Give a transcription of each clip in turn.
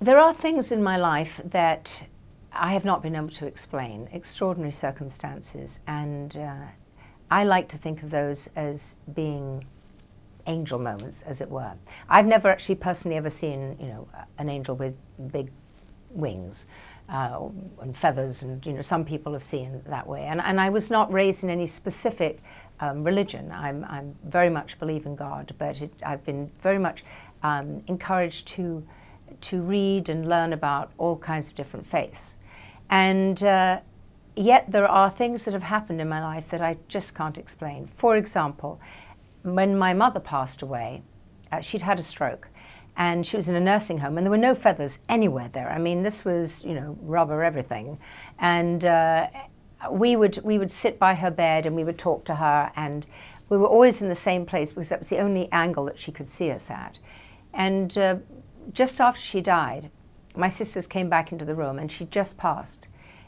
There are things in my life that I have not been able to explain, extraordinary circumstances, and I like to think of those as being angel moments, as it were. I've never actually personally ever seen, an angel with big wings and feathers, and some people have seen it that way. And I was not raised in any specific religion. I'm very much believe in God, but I've been very much encouraged to read and learn about all kinds of different faiths. And yet there are things that have happened in my life that I just can't explain. For example, when my mother passed away, she'd had a stroke, and she was in a nursing home, and there were no feathers anywhere there. I mean, this was, rubber everything. And we would sit by her bed and we would talk to her, and we were always in the same place because that was the only angle that she could see us at. And just after she died, my sisters came back into the room, and she just passed.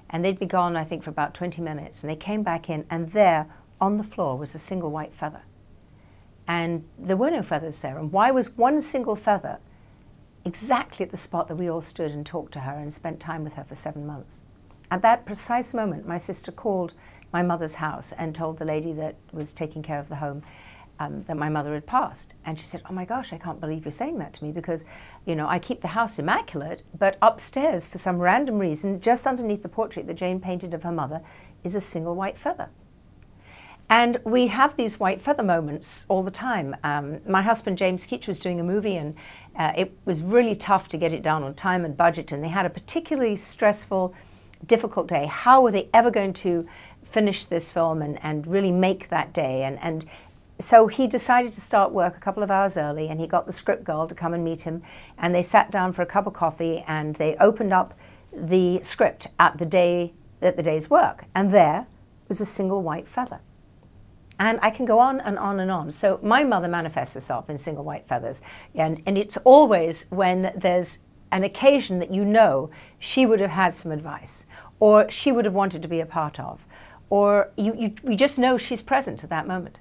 And they'd be gone, I think, for about 20 minutes. And they came back in, and there on the floor was a single white feather. And there were no feathers there. And why was one single feather exactly at the spot that we all stood and talked to her and spent time with her for 7 months? At that precise moment, my sister called my mother's house and told the lady that was taking care of the home that my mother had passed. And she said, "Oh my gosh, I can't believe you're saying that to me, because, I keep the house immaculate, but upstairs, for some random reason, just underneath the portrait that Jane painted of her mother, is a single white feather." And we have these white feather moments all the time. My husband, James Keach, was doing a movie, and it was really tough to get it done on time and budget, and they had a particularly stressful, difficult day. How were they ever going to finish this film and really make that day? And so he decided to start work a couple of hours early, and he got the script girl to come and meet him, and they sat down for a cup of coffee, and they opened up the script at the day's work, and there was a single white feather. And I can go on and on and on. So my mother manifests herself in single white feathers, and it's always when there's an occasion that she would have had some advice, or she would have wanted to be a part of, or you just know she's present at that moment.